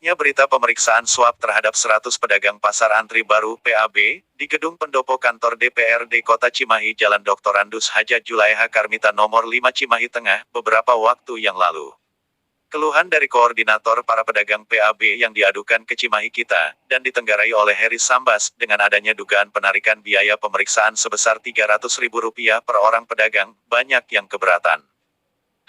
Beredarnya berita pemeriksaan swab terhadap 100 pedagang pasar antri baru (PAB) di Gedung Pendopo Kantor DPRD Kota Cimahi Jalan Dr. Andus Hajat Julaiha Karmita nomor 5 Cimahi Tengah, beberapa waktu yang lalu. Keluhan dari koordinator para pedagang PAB yang diadukan ke Cimahi Kita, dan ditenggarai oleh Heri Sambas, dengan adanya dugaan penarikan biaya pemeriksaan sebesar Rp300.000 per orang pedagang, banyak yang keberatan.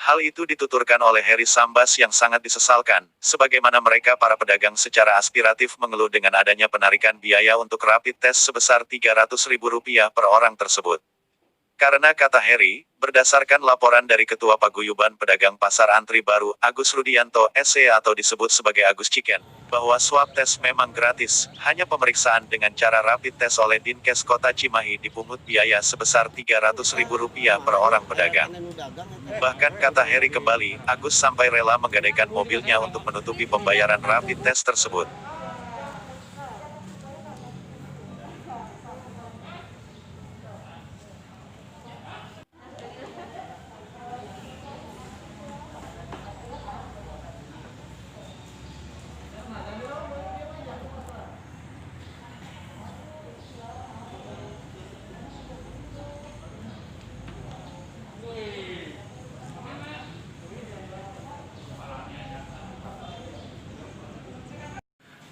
Hal itu dituturkan oleh Heri Sambas yang sangat disesalkan, sebagaimana mereka para pedagang secara aspiratif mengeluh dengan adanya penarikan biaya untuk rapid test sebesar Rp300.000 per orang tersebut. Karena kata Heri, berdasarkan laporan dari Ketua Paguyuban Pedagang Pasar Antri Baru, Agus Rudianto, SE atau disebut sebagai Agus Ciken, bahwa swab tes memang gratis, hanya pemeriksaan dengan cara rapid test oleh Dinkes Kota Cimahi dipungut biaya sebesar Rp300.000 per orang pedagang. Bahkan kata Heri kembali, Agus sampai rela menggadaikan mobilnya untuk menutupi pembayaran rapid test tersebut.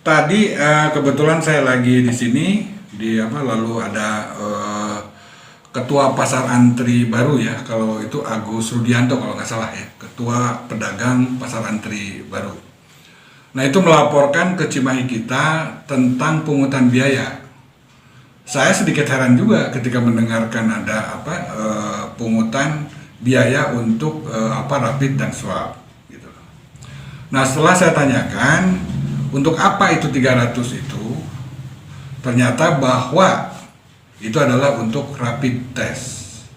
Tadi kebetulan saya lagi di sini lalu ada Ketua Pasar Antri Baru ya, kalau itu Agus Rudianto kalau nggak salah ya, Ketua Pedagang Pasar Antri Baru. Nah itu melaporkan ke Cimahi Kita tentang pungutan biaya. Saya sedikit heran juga ketika mendengarkan ada pungutan biaya untuk rapid dan swab gitu. Nah setelah saya tanyakan untuk apa itu 300 itu, ternyata bahwa itu adalah untuk rapid test.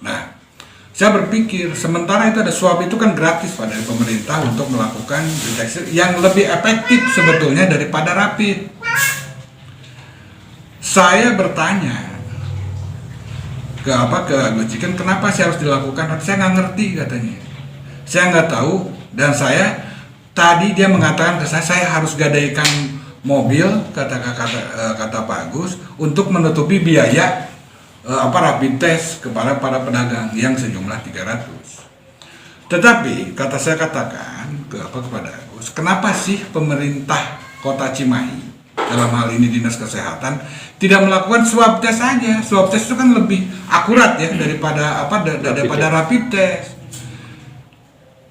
Nah, saya berpikir sementara itu ada swab itu kan gratis pada pemerintah untuk melakukan deteksi yang lebih efektif sebetulnya daripada rapid. Saya bertanya ke Agus Ciken, kenapa sih harus dilakukan? Saya nggak ngerti katanya. Saya nggak tahu dan tadi dia mengatakan ke saya harus gadaikan mobil, kata Pak Agus, untuk menutupi biaya rapid test kepada para pedagang yang sejumlah 300. Tetapi saya katakan kepada Agus, kenapa sih pemerintah Kota Cimahi dalam hal ini Dinas Kesehatan tidak melakukan swab test saja? Swab test itu kan lebih akurat ya daripada rapid test.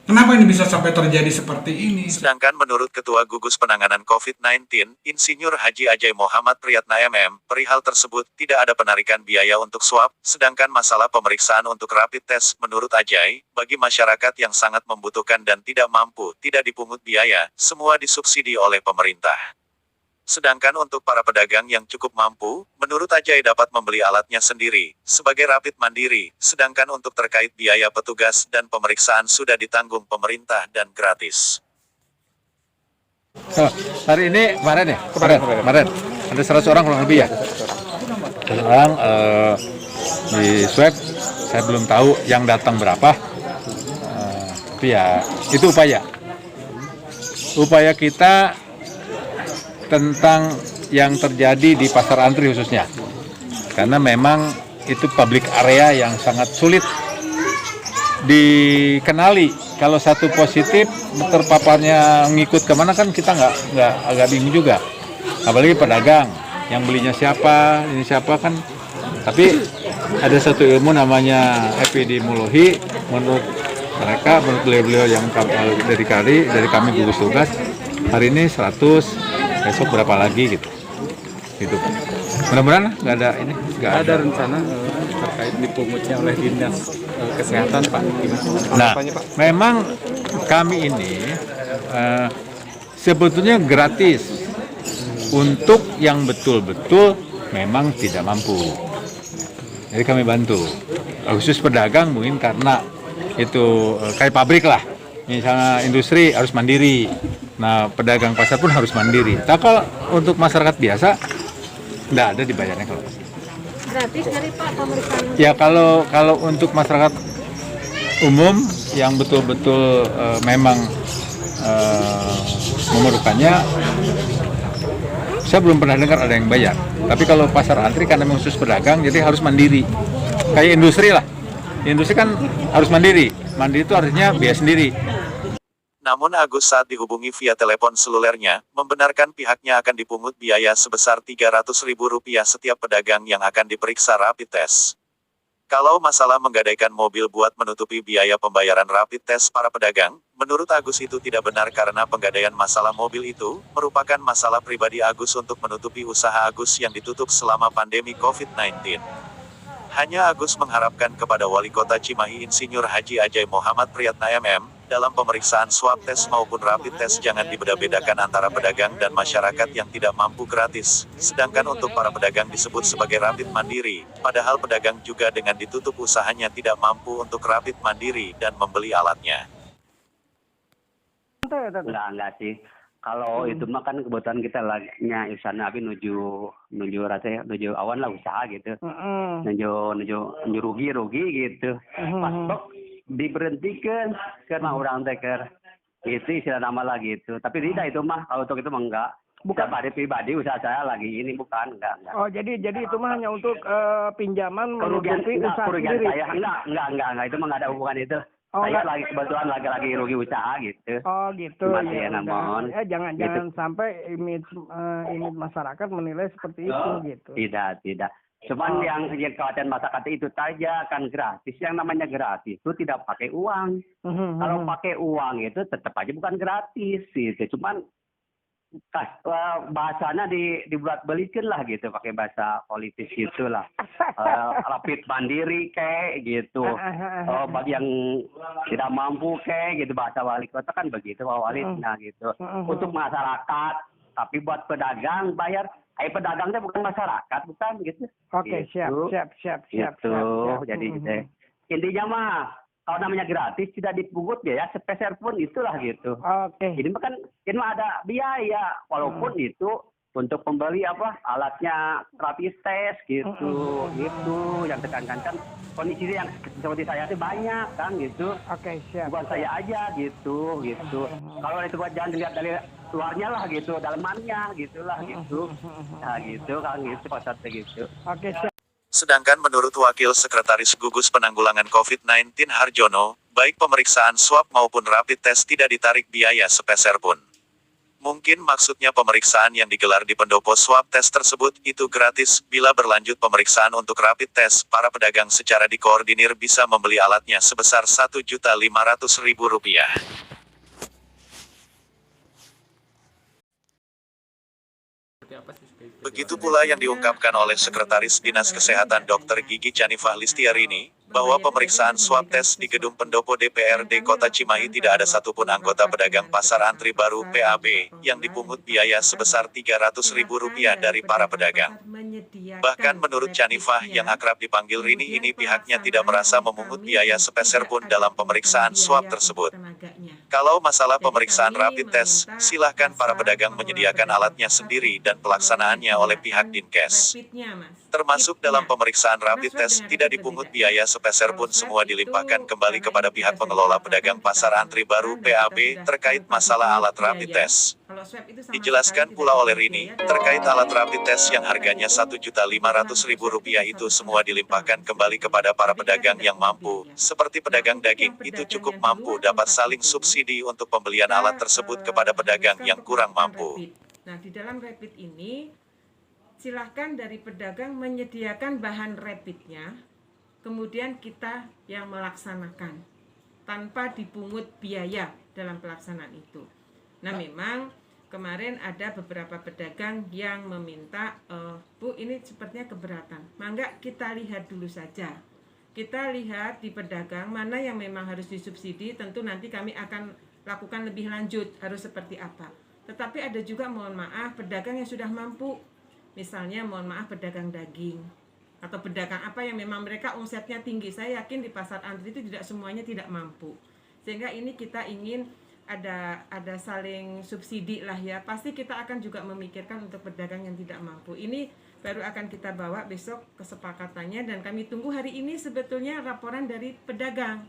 Kenapa ini bisa sampai terjadi seperti ini? Sedangkan menurut Ketua Gugus Penanganan COVID-19, Insinyur Haji Ajay Muhammad Priyatna MM, perihal tersebut tidak ada penarikan biaya untuk swab, sedangkan masalah pemeriksaan untuk rapid test, menurut Ajay, bagi masyarakat yang sangat membutuhkan dan tidak mampu, tidak dipungut biaya, semua disubsidi oleh pemerintah. Sedangkan untuk para pedagang yang cukup mampu, menurut Ajay dapat membeli alatnya sendiri, sebagai rapid mandiri, sedangkan untuk terkait biaya petugas dan pemeriksaan sudah ditanggung pemerintah dan gratis. Hari ini kemarin ada 100 orang kurang lebih ya. 100 orang di swab, saya belum tahu yang datang berapa, tapi ya itu upaya kita tentang yang terjadi di pasar antri khususnya, karena memang itu public area yang sangat sulit dikenali. Kalau satu positif terpaparnya ngikut kemana kan kita nggak agak bingung juga, apalagi pedagang yang belinya siapa, ini siapa kan. Tapi ada satu ilmu namanya epidemiologi, menurut beliau yang dari kami gugus tugas, hari ini 100, besok berapa lagi gitu. Mudah-mudahan nggak ada rencana terkait dipungutnya oleh Dinas Kesehatan, Pak. Nah, memang kami ini sebetulnya gratis untuk yang betul-betul memang tidak mampu. Jadi kami bantu. Khusus pedagang mungkin karena itu kayak pabrik lah. Misalnya industri harus mandiri. Nah, pedagang pasar pun harus mandiri. Tapi kalau untuk masyarakat biasa, nggak ada dibayarnya kalau gratis dari Pak pemeriksaan. Ya kalau untuk masyarakat umum yang betul-betul memang memerlukannya, saya belum pernah dengar ada yang bayar. Tapi kalau pasar antri karena memang khusus pedagang, jadi harus mandiri. Kayak industri lah. Industri kan harus mandiri. Mandiri itu artinya biaya sendiri. Namun Agus saat dihubungi via telepon selulernya, membenarkan pihaknya akan dipungut biaya sebesar Rp300.000 setiap pedagang yang akan diperiksa rapid test. Kalau masalah menggadaikan mobil buat menutupi biaya pembayaran rapid test para pedagang, menurut Agus itu tidak benar karena penggadaian masalah mobil itu merupakan masalah pribadi Agus untuk menutupi usaha Agus yang ditutup selama pandemi COVID-19. Hanya Agus mengharapkan kepada Wali Kota Cimahi Insinyur Haji Ajai Muhammad Priyatna MM, dalam pemeriksaan swab test maupun rapid test jangan dibeda-bedakan antara pedagang dan masyarakat yang tidak mampu gratis, sedangkan untuk para pedagang disebut sebagai rapid mandiri, padahal pedagang juga dengan ditutup usahanya tidak mampu untuk rapid mandiri dan membeli alatnya. Enggak sih. Kalau itu mah kan kebetulan kita lagi usaha Nabi nuju rasanya nuju awan lah usaha gitu. Nuju rugi gitu. Pas tok diberhentikan karena orang teker. Itu istilah nama lah gitu. Tapi tidak itu mah kalau untuk itu mah enggak. Bukan pribadi usaha saya lagi ini bukan enggak. Oh jadi itu mah hanya untuk pinjaman Kerugian menutupi usaha kerugian sendiri. saya enggak itu mah enggak ada hubungan itu. Oh, saya enggak. lagi kebetulan lagi rugi usaha gitu. Oh gitu. Masih Ya, enak, mohon. jangan Gitu. sampai image masyarakat menilai seperti itu gitu. Tidak. Cuman yang kekhawatiran masyarakat itu saja kan gratis. Yang namanya gratis itu tidak pakai uang. Kalau pakai uang itu tetap aja bukan gratis gitu. Cuman bahasanya dibuat belikan lah gitu, pakai bahasa politis gitulah. Rapid mandiri kayak gitu. Bagi yang tidak mampu kayak gitu, bahasa wali kota kan begitu, walinya gitu. Untuk masyarakat, tapi buat pedagang bayar. Pedagangnya bukan masyarakat, bukan gitu. Oke, Gitu. siap. Gitu. Jadi gitu. Intinya mah kalau namanya gratis tidak dipungut ya sepeser pun itulah gitu. Oke. Ini mah kan ini mah ada biaya walaupun itu untuk pembeli alatnya rapid test gitu. Yang tekankan kan kondisi yang seperti saya itu banyak kan gitu. Oke, siap. Bukan saya aja gitu. Kalau itu buat jangan dilihat dari luarnya lah gitu, dalamannya gitulah gitu. Nah gitu kan gitu konsepnya gitu. Oke, siap. Sedangkan menurut Wakil Sekretaris Gugus Penanggulangan COVID-19 Harjono, baik pemeriksaan swab maupun rapid test tidak ditarik biaya sepeser pun. Mungkin maksudnya pemeriksaan yang digelar di pendopo swab test tersebut itu gratis, bila berlanjut pemeriksaan untuk rapid test, para pedagang secara dikoordinir bisa membeli alatnya sebesar Rp1.500.000. Begitu pula yang diungkapkan oleh Sekretaris Dinas Kesehatan Dr. Gigi Canifah Listiarini, bahwa pemeriksaan swab test di gedung pendopo DPRD Kota Cimahi tidak ada satupun anggota pedagang pasar antri baru PAB yang dipungut biaya sebesar Rp300.000 dari para pedagang. Bahkan menurut Canifah yang akrab dipanggil Rini ini pihaknya tidak merasa memungut biaya sepeser pun dalam pemeriksaan swab tersebut. Kalau masalah pemeriksaan rapid test, silahkan para pedagang menyediakan alatnya sendiri dan pelaksanaannya oleh pihak Dinkes. Termasuk dalam pemeriksaan rapid test, tidak dipungut biaya sepeser pun, semua dilimpahkan kembali kepada pihak pengelola pedagang pasar antri baru PAB terkait masalah alat rapid test. Dijelaskan pula oleh Rini, terkait alat rapid test yang harganya Rp1.500.000 itu semua dilimpahkan kembali kepada para pedagang yang mampu, seperti pedagang daging, itu cukup mampu dapat saling subsidi untuk pembelian alat tersebut kepada pedagang yang kurang mampu. Nah, di dalam rapid ini, silahkan dari pedagang menyediakan bahan rapidnya, kemudian kita yang melaksanakan, tanpa dipungut biaya dalam pelaksanaan itu. Nah, memang kemarin ada beberapa pedagang yang meminta, Bu, ini sepertinya keberatan. Mangga kita lihat dulu saja. Kita lihat di pedagang mana yang memang harus disubsidi, tentu nanti kami akan lakukan lebih lanjut, harus seperti apa. Tetapi ada juga, mohon maaf, pedagang yang sudah mampu. Misalnya, mohon maaf, pedagang daging. Atau pedagang apa yang memang mereka omsetnya tinggi. Saya yakin di pasar antri itu tidak semuanya tidak mampu. Sehingga ini kita ingin ada saling subsidi lah ya. Pasti kita akan juga memikirkan untuk pedagang yang tidak mampu. Ini baru akan kita bawa besok kesepakatannya. Dan kami tunggu hari ini sebetulnya laporan dari pedagang.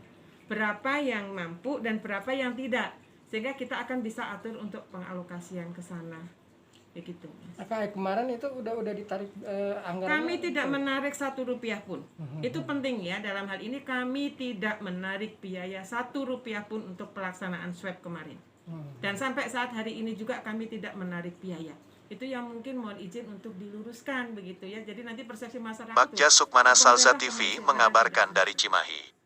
Berapa yang mampu dan berapa yang tidak. sehingga kita akan bisa atur untuk pengalokasian ke sana. Begitu. Kayak kemarin itu udah ditarik anggaran. Kami tidak menarik Rp1 pun. Itu penting ya, dalam hal ini kami tidak menarik biaya Rp1 pun untuk pelaksanaan swab kemarin. Dan sampai saat hari ini juga kami tidak menarik biaya. Itu yang mungkin mohon izin untuk diluruskan begitu ya. Jadi nanti persepsi masyarakat. Bagja Sukmana, Salza TV mengabarkan dari Cimahi.